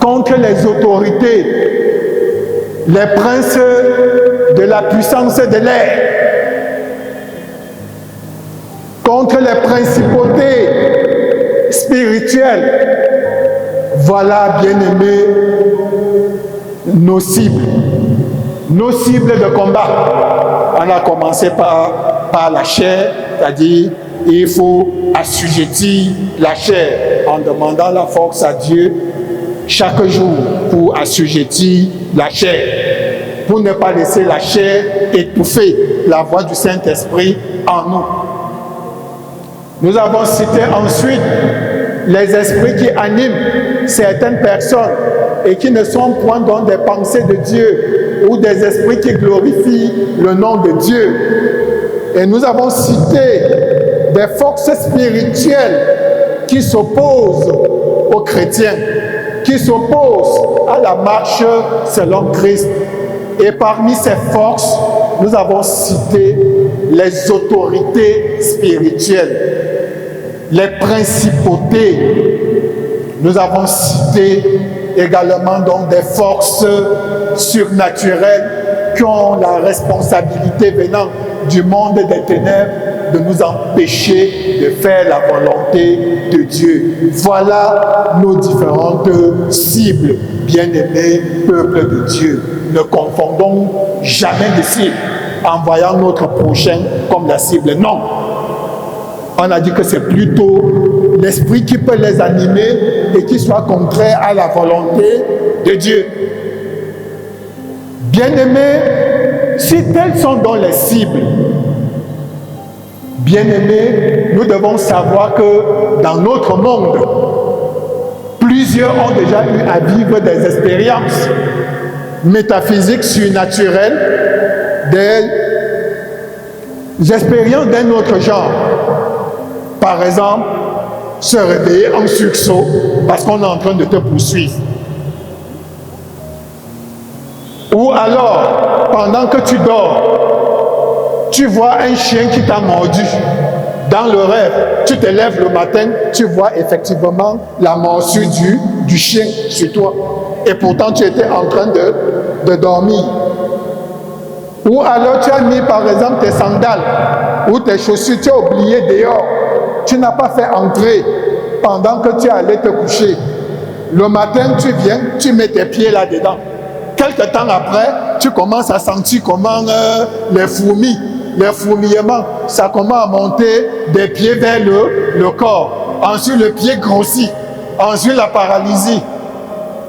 contre les autorités, les princes de la puissance de l'air, contre les principautés spirituelles. Voilà, bien-aimés, nos cibles de combat. On a commencé par la chair, c'est-à-dire il faut assujettir la chair en demandant la force à Dieu chaque jour pour assujettir la chair, pour ne pas laisser la chair étouffer la voix du Saint-Esprit en nous. Nous avons cité ensuite les esprits qui animent certaines personnes et qui ne sont point dans des pensées de Dieu ou des esprits qui glorifient le nom de Dieu. Et nous avons cité des forces spirituelles qui s'opposent aux chrétiens, qui s'opposent à la marche selon Christ. Et parmi ces forces, nous avons cité les autorités spirituelles, les principautés. Nous avons cité également donc des forces surnaturelles qui ont la responsabilité venant du monde des ténèbres de nous empêcher de faire la volonté de Dieu. Voilà nos différentes cibles, bien-aimés, peuple de Dieu. Ne confondons jamais de cible en voyant notre prochain comme la cible. Non. On a dit que c'est plutôt l'esprit qui peut les animer et qui soit contraire à la volonté de Dieu. Bien-aimés, si telles sont donc les cibles, bien-aimés, nous devons savoir que dans notre monde, plusieurs ont déjà eu à vivre des expériences métaphysiques surnaturelles, des expériences d'un autre genre. Par exemple, se réveiller en sursaut parce qu'on est en train de te poursuivre. Ou alors, pendant que tu dors, tu vois un chien qui t'a mordu. Dans le rêve, tu te lèves le matin, tu vois effectivement la morsure du chien sur toi. Et pourtant, tu étais en train de dormir. Ou alors, tu as mis par exemple tes sandales ou tes chaussures, tu as oublié dehors. Tu n'as pas fait entrer pendant que tu allais te coucher. Le matin, tu viens, tu mets tes pieds là-dedans. Quelque temps après, tu commences à sentir comment les fourmillements, ça commence à monter des pieds vers le corps. Ensuite, le pied grossit. Ensuite, la paralysie.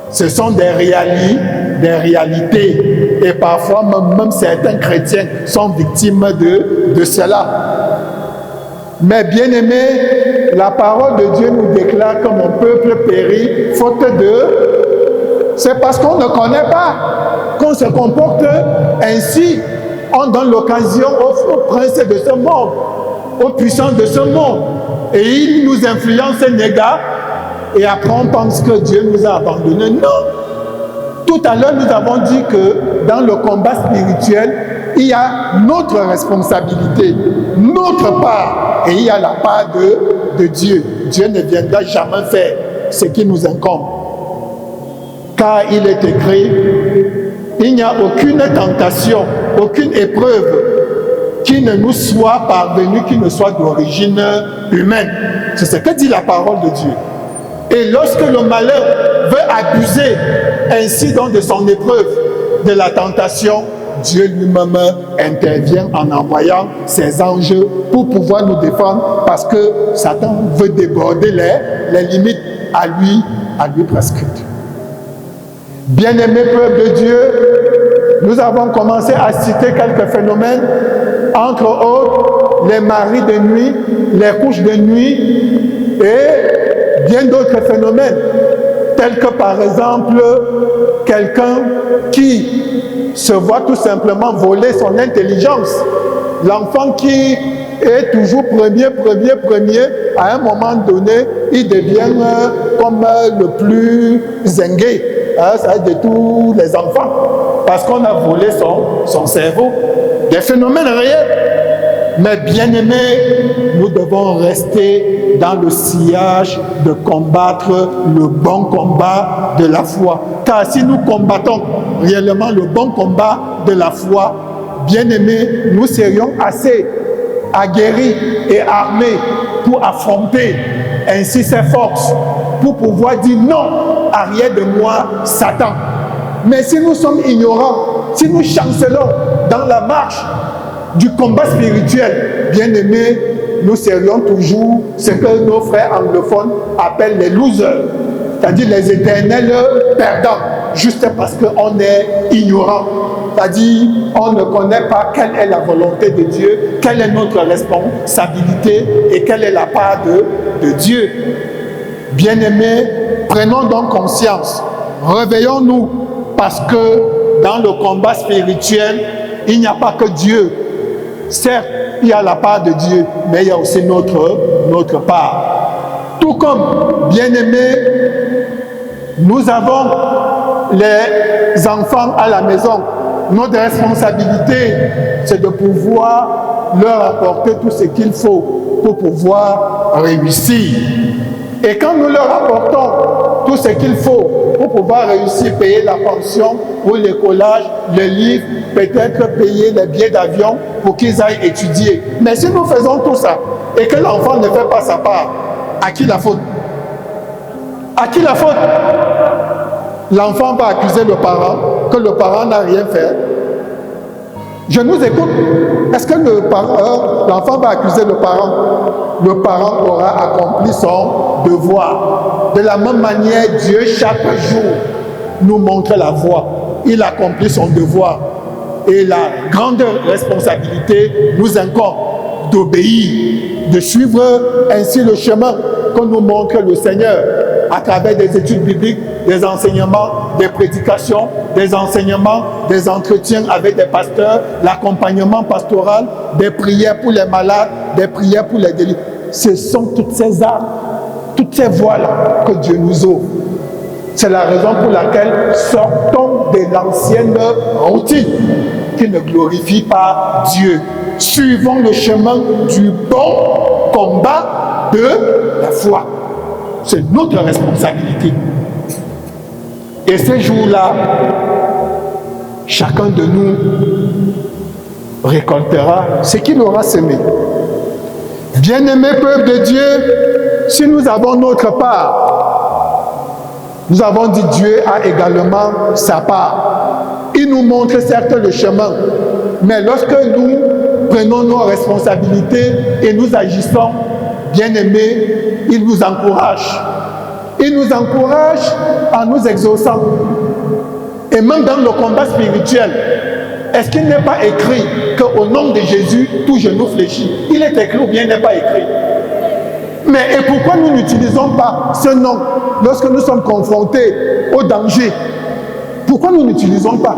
Ce sont des réalités. Et parfois, même certains chrétiens sont victimes de cela. Mais bien aimé, la parole de Dieu nous déclare que mon peuple périt faute de... C'est parce qu'on ne connaît pas qu'on se comporte ainsi. on donne l'occasion aux princes de ce monde, aux puissants de ce monde. Et ils nous influencent et négats. Et après, on pense que Dieu nous a abandonnés. Non. Tout à l'heure, nous avons dit que dans le combat spirituel, il y a notre responsabilité, notre part. Et il y a la part de Dieu. Dieu ne viendra jamais faire ce qui nous incombe. Car il est écrit, il n'y a aucune tentation, aucune épreuve qui ne nous soit parvenue, qui ne soit d'origine humaine. C'est ce que dit la parole de Dieu. Et lorsque le malheur veut abuser ainsi donc de son épreuve, de la tentation, Dieu lui-même intervient en envoyant ses anges pour pouvoir nous défendre, parce que Satan veut déborder les limites à lui prescrites. Bien-aimés peuple de Dieu, nous avons commencé à citer quelques phénomènes, entre autres les maris de nuit, les couches de nuit et bien d'autres phénomènes, tels que par exemple quelqu'un qui se voit tout simplement voler son intelligence. L'enfant qui est toujours premier, à un moment donné, il devient comme le plus zingué, ça de tous les enfants, parce qu'on a volé son cerveau. Des phénomènes réels. Mais bien aimés, nous devons rester dans le sillage de combattre le bon combat de la foi. Car si nous combattons réellement le bon combat de la foi, bien aimés, nous serions assez aguerris et armés pour affronter ainsi ses forces, pour pouvoir dire non, arrière de moi, Satan. Mais si nous sommes ignorants, si nous chancelons dans la marche du combat spirituel, bien aimés, nous serions toujours ce que nos frères anglophones appellent les losers, c'est-à-dire les éternels perdants, juste parce qu'on est ignorant. C'est-à-dire, on ne connaît pas quelle est la volonté de Dieu, quelle est notre responsabilité et quelle est la part de Dieu. Bien-aimés, prenons donc conscience, réveillons-nous, parce que dans le combat spirituel, il n'y a pas que Dieu. Certes, il y a la part de Dieu, mais il y a aussi notre part. Tout comme, bien-aimés, nous avons les enfants à la maison. Notre responsabilité, c'est de pouvoir leur apporter tout ce qu'il faut pour pouvoir réussir. Et quand nous leur apportons tout ce qu'il faut pour pouvoir réussir, payer la pension ou l'écolage, le livre, peut-être payer les billets d'avion pour qu'ils aillent étudier. Mais si nous faisons tout ça et que l'enfant ne fait pas sa part, à qui la faute? À qui la faute? L'enfant va accuser le parent que le parent n'a rien fait. Je nous écoute. Est-ce que l'enfant va accuser le parent? Le parent aura accompli son devoir. De la même manière, Dieu, chaque jour, nous montre la voie. Il accomplit son devoir. Et la grande responsabilité nous incombe d'obéir, de suivre ainsi le chemin que nous montre le Seigneur à travers des études bibliques, des enseignements, des prédications, des enseignements, des entretiens avec des pasteurs, l'accompagnement pastoral, des prières pour les malades, des prières pour les délivrés. Ce sont toutes ces armes, toutes ces voies-là que Dieu nous ouvre. C'est la raison pour laquelle sortons de l'ancienne routine qui ne glorifie pas Dieu. Suivons le chemin du bon combat de la foi. C'est notre responsabilité. Et ces jours-là, chacun de nous récoltera ce qu'il aura semé. Bien-aimé peuple de Dieu, si nous avons notre part, nous avons dit Dieu a également sa part. Il nous montre certes le chemin, mais lorsque nous prenons nos responsabilités et nous agissons, bien-aimés, il nous encourage. Il nous encourage en nous exaucant. Et même dans le combat spirituel, est-ce qu'il n'est pas écrit qu'au nom de Jésus, tout genou fléchit? Il est écrit ou bien il n'est pas écrit? Mais et pourquoi nous n'utilisons pas ce nom lorsque nous sommes confrontés au danger? Pourquoi nous n'utilisons pas?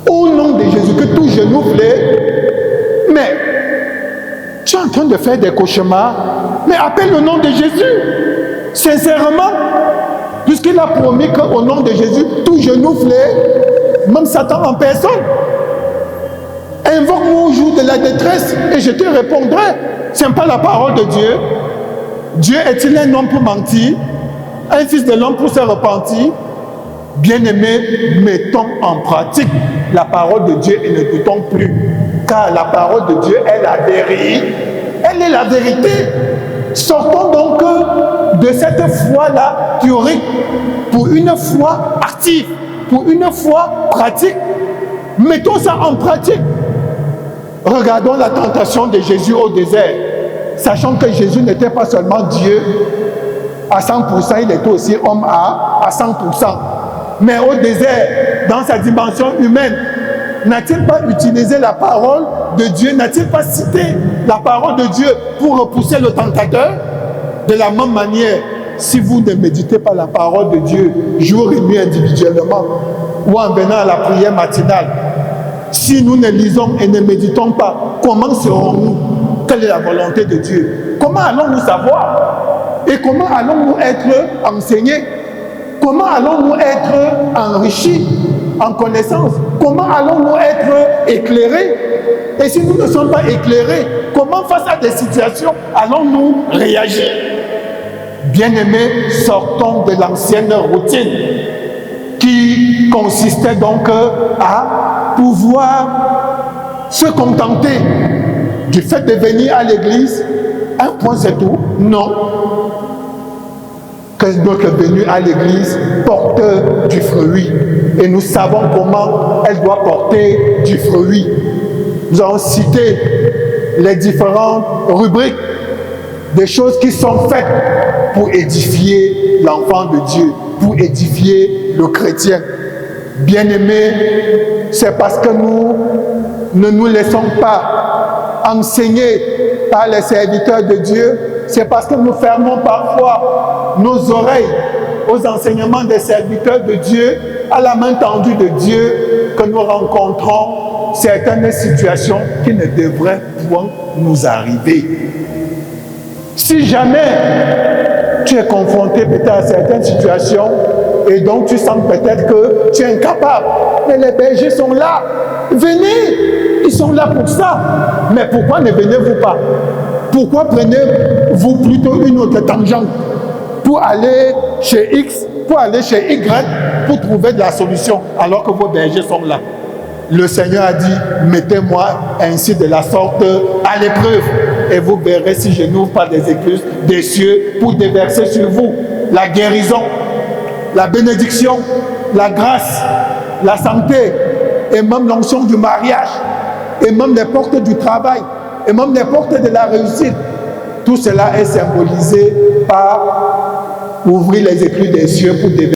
Au nom de Jésus, que tout genou fléche. Mais tu es en train de faire des cauchemars, mais appelle le nom de Jésus. Sincèrement, puisqu'il a promis qu'au nom de Jésus, tout genou fléche, même Satan en personne. Invoque-moi au jour de la détresse et je te répondrai. Ce n'est pas la parole de Dieu. Dieu est-il un homme pour mentir? Un fils de l'homme pour se repentir? Bien-aimés, mettons en pratique la parole de Dieu et ne doutons plus. Car la parole de Dieu est la vérité. Elle est la vérité. Sortons donc de cette foi-là théorique pour une foi active, pour une foi pratique. Mettons ça en pratique. Regardons la tentation de Jésus au désert, sachant que Jésus n'était pas seulement Dieu à 100%, il était aussi homme à 100%. Mais au désert, dans sa dimension humaine, n'a-t-il pas utilisé la parole de Dieu? N'a-t-il pas cité la parole de Dieu pour repousser le tentateur? De la même manière, si vous ne méditez pas la parole de Dieu jour et nuit individuellement ou en venant à la prière matinale, si nous ne lisons et ne méditons pas, comment saurons-nous quelle est la volonté de Dieu? Comment allons-nous savoir? Et comment allons-nous être enseignés? Comment allons-nous être enrichis en connaissance? Comment allons-nous être éclairés? Et si nous ne sommes pas éclairés, comment face à des situations allons-nous réagir? Bien-aimés, sortons de l'ancienne routine qui consistait donc à pouvoir se contenter du fait de venir à l'église. Un point c'est tout? Non. Que notre venue à l'église porte du fruit. Et nous savons comment elle doit porter du fruit. Nous avons cité les différentes rubriques des choses qui sont faites pour édifier l'enfant de Dieu, pour édifier le chrétien. Bien-aimés, c'est parce que nous ne nous laissons pas enseigner par les serviteurs de Dieu, c'est parce que nous fermons parfois nos oreilles aux enseignements des serviteurs de Dieu, à la main tendue de Dieu, que nous rencontrons certaines situations qui ne devraient point nous arriver. Si jamais tu es confronté peut-être à certaines situations et donc tu sens peut-être que tu es incapable, mais les bergers sont là, venez, ils sont là pour ça. Mais pourquoi ne venez-vous pas? Pourquoi prenez-vous plutôt une autre tangente pour aller chez X, pour aller chez Y, pour trouver de la solution alors que vos bergers sont là? Le Seigneur a dit, mettez-moi ainsi de la sorte à l'épreuve et vous verrez si je n'ouvre pas des écluses des cieux pour déverser sur vous la guérison, la bénédiction, la grâce, la santé et même l'onction du mariage et même les portes du travail et même les portes de la réussite. Tout cela est symbolisé par ouvrir les écluses des cieux pour déverser